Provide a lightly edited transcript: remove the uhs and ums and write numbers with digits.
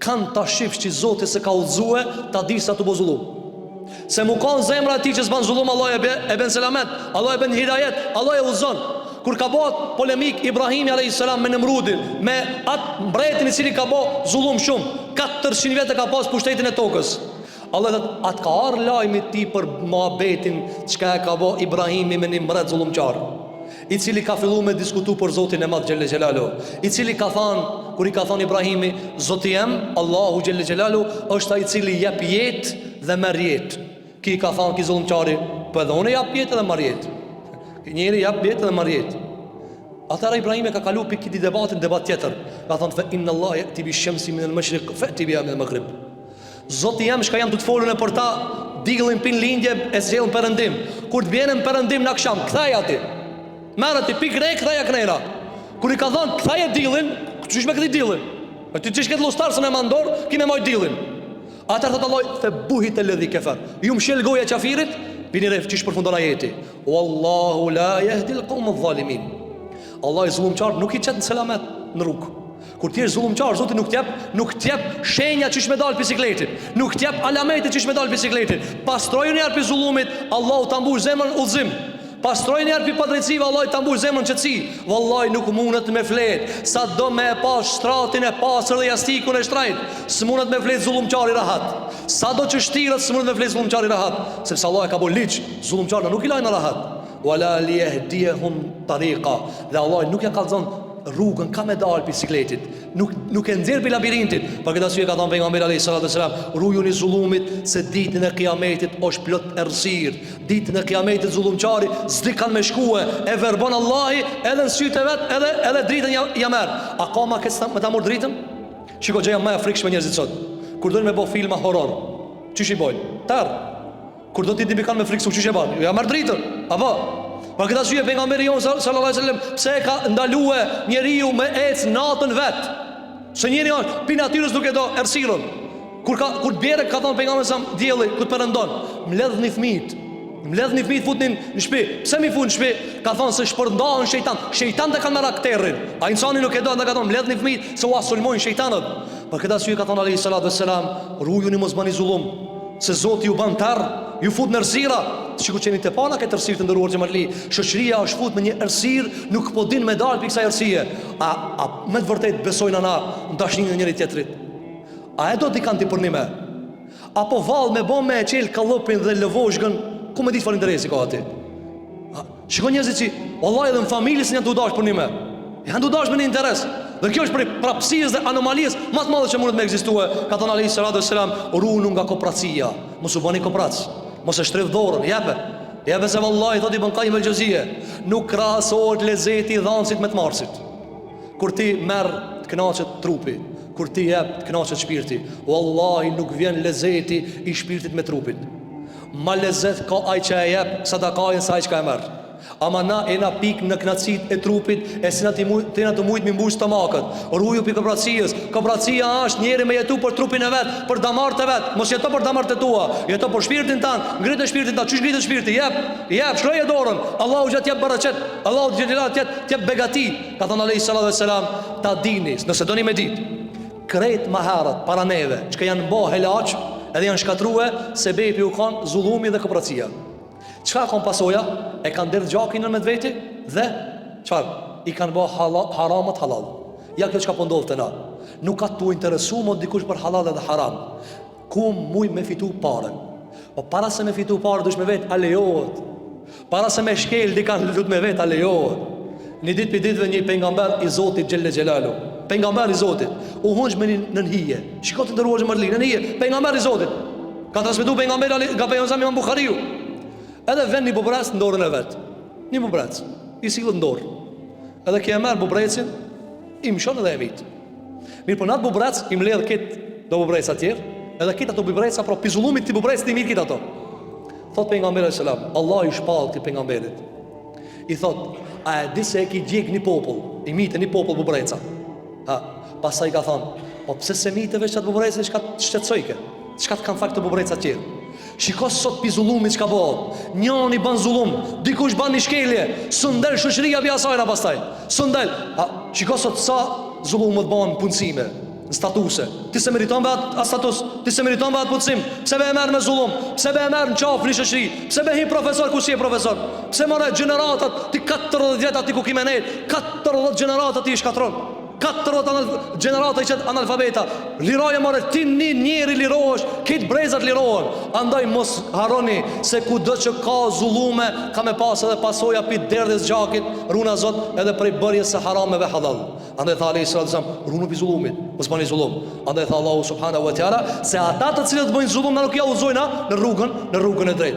kanë ta shifsh që Zoti se ka udhëzue, ta di sa të bo zullum. Se mu kanë zemra ti që s'ban zullum, Allah e ben selamet, Allah e ben hidajet, Allah e udhëzon. Kur ka bot polemik Ibrahimi a.s. me Nemrudin, me atë mbretin i cili ka bo zullum shumë, 400 vete ka pas pushtetin e tokës, Allah dhe atë ka arë lajmi ti për muhabetin çka e ka bo Ibrahimi me një mbret zullumqar, i cili ka fillu me diskutu për Zotin e madh Gjelle Gjelalu, i cili ka thanë, kur i ka thanë Ibrahimi, Zoti jem, Allahu Gjelle Gjelalu, është ai i cili jep jetë dhe merr jetë. Ki ka thanë ki zullumqari, po edhe unë jap jetë dhe marr jetë. Njëri jap jetë dhe marr jetë. Atëra Ibrahimi ka kalu për këti debat tjetër. Ka thënë, fa inna Allah ya'ti bi shamsi min al-mashriq fa'ti biha min al-maghrib. Zoti jam shka jam të folën e për ta, digëllin pin lindje e zgjellën perëndim. Kur të vjenën perëndim në akşam, kthej ati. Merr ati pik re, kthej knera. Kur i ka thënë, kthej dillin, çish me këtë dillin? Ti çish këtë lostar se më mandor, ki me moj dillin. Atëra thot Allah, fa buhit alladhi kafar. Ju mshel goja qafirit, bini ref çish përfundon ajeti. Wallahu la yahdi al-qawm adh-dhalimin. Allah i zullumqar nuk i qet në selamet në rrugë. Kur ti je zullumqar, Zoti nuk t'jep shenja çish me dal bisikletit, nuk t'jep alamete çish me dal bisikletit. Pastrojeni arpi zullumit, Allahu ta mbush zemrën udhëzim. Pastrojeni arpi padrejtësive, Allah ta mbush zemrën qetësi. Wallahi nuk mundet me flet, sa do me e pas shtratin e pastër dhe jastikun e shtrajt, s'mundet me flet zullumqari rahat. Sa do që shtiret, s'mundet me flet zullumqari rahat, sepse Allah e ka bo liq, zullumqarna nuk i lajnë rahat. Wala li yahdihum tariqa. Dhe Allah nuk ja ka thënë rrugën ka me dal bisikletit, nuk e nxjerr pi labirintit. Për këtë arsye ka thënë pejgamberi alayhis salam, rujuni zullumit se ditën e kiametit është plot errësirë. Ditën e kiametit zullumçari s'di kanë me shkue, e verbon Allahi edhe në sytë vet, edhe dritën ja merr. A ka ma këtë me ta marr dritën? Shiko gjëja më e frikshme njerëzit sot. Kur do të me bë filma horror, çish i bojnë? Tar. Kur do ti kanë me friksu, çish e bën? Ja marr dritën. Apo për këtë arsye pejgamberi jon sallallahu alajhi wasallam pse ka ndalue njeriu me ec natën vet? Se njeriu pi natyrës nuk e do errësirën. Kur bjerë ka thënë pejgamberi sa dielli ku të perëndon, mbledhni fëmijët. Mbledhni fëmijët futnin në shtëpi. Pse mi fut në shtëpi? Ka thënë se shpërndahen shejtan. Shejtanët kanë marrë karakterin. A insani nuk e do, ka thënë mbledhni fëmijët se u asulmojnë shejtanët. Për këtë arsye ka thënë alayhi salatu wassalam, rujuni mos bani zullum, se Zoti ju ban tarr, ju fut në errësira. Sikur qeni te pana këtë errësirë të ndëruar xhamatli, shoqëria është fut me një errësirë, nuk po din me dal pikë kësaj errësie. A me të vërtet besojnë ana në dashninë e njëri tjetrit? A e do t'i kanë ti për një me? Apo vallë me bo me e qelë kallopin dhe lëvozhgën, ku me ditë falinderesi ka ati? Shiko njerëzit që wallahi edhe në familjes janë të dash për një me, janë të dash me një interes. Dhe kjo është për prapësisë dhe anomalisë më të madhe që mundet me ekzistue. Ka thënë alayhi salatu wassalam, ruhunu nga kooperacia, mos u bani kooperac, mos e shtrydh dorën, jepe se vallahi thot Ibn Qayyim el-Jauziye, nuk krahasohet lezeti i dhancit me të marrësit. Kur ti merr të kënaqet trupi, kur ti jep të kënaqet shpirti, wallahi nuk vjen lezeti i shpirtit me trupit. Ma lezet ka ai që e jep sadakajën sa ai që ka e merr. Ama na e na pik në knacit e trupit, e si na të mujt mi mbush stomakët. Ruju për kooperacijës. Kooperacia është njeri me jetu për trupin e vet, për damart e vet. Mos jeto për damart e tua, jeto për shpirtin tanë. Ngritë shpirtin tanë, çish ngritë shpirti? Jep, shkroje dorën. Allahu gjatë jep baraqet, Allahu gjatë jep begati. Ka thënë alayhi salatu wassalam, ta dini, nëse doni me ditë, krejt maharat para neve, çka janë bë helaç, edhe janë shkatrue, sebepi u kanë zullumi dhe kooperacia. Çfarë kanë pasoja? E kanë derdh gjakin në medveti dhe çfarë? I kanë bë haramat halal. Ja kjo çka po ndodh te na. Nuk ka tu interesu mo dikush për halal dhe haram. Ku muj me fitu parë. Po para se me fitu parë dush me vet a lejohet. Para se me shkel di kanë lut me vet a lejohet. Një ditë për ditëve një pejgamber i Zotit Gjelle Gjelalu, pejgamber i Zotit, u hunç me në hije. Shikoj të ndëruar xhamarli, në hije, pejgamber i Zotit. Ka transmetuar pejgamberi nga pejgamberi Imam Buhariu. Edhe vend një bubrec në dorën e vetë. Një bubrec, i sillet në dorë. Edhe kje e merë bubrecin, i mshon edhe e vit. Mirë për natë bubrec, i mledh këtë do bubrec atjerë, edhe këtë ato bubrec, pro pizullumit të bubrec të i mirë këtë ato. Thot pejgamberi sallam, Allah i shpall këtë pejgamberit. I thot, a e di se e ki djeg një popull, i mitë një popull bubreca. Pasaj ka thonë, po pse se mitë veç qatë bubrecin, qka të shtetësojke, qka të kanë fakt të bubreca tjerë. Shiko sot pi zullumit çka bëhet. Njëri ban zullum, dikush ban një shkelje, s'ndel shoqëria pi asajna pastaj. S'ndel. Shiko sot sa zullum të bën punësime. statuse. Ti se meriton me atë status, ti se meriton me atë punësim. Pse be e merr me zullum? Pse be e merr në qafë në shoqëri? Pse be hi profesor ku si e profesor? Pse morë gjeneratat ti 40 vjet aty ku kimenet, 40 gjenerata ti i shkatron. 40 gjenerata i qëtë analfabeta. Liroje more, ti një njeri lirohesh, kitë brezat lirohen. Andaj mos haroni se ku do që ka zullume, ka me pas edhe pasoja pi derdhes gjakit, runa zot edhe prej bërjes se harameve halal. Andaj tha Allahu sallallahu alaihi wasallam, runu pi zullumit, mos bani zullum. Andaj tha Allahu subhanahu wa taala, se ata të cilët bëjnë zullum na nuk ja udhzojnë në rrugën e drejtë.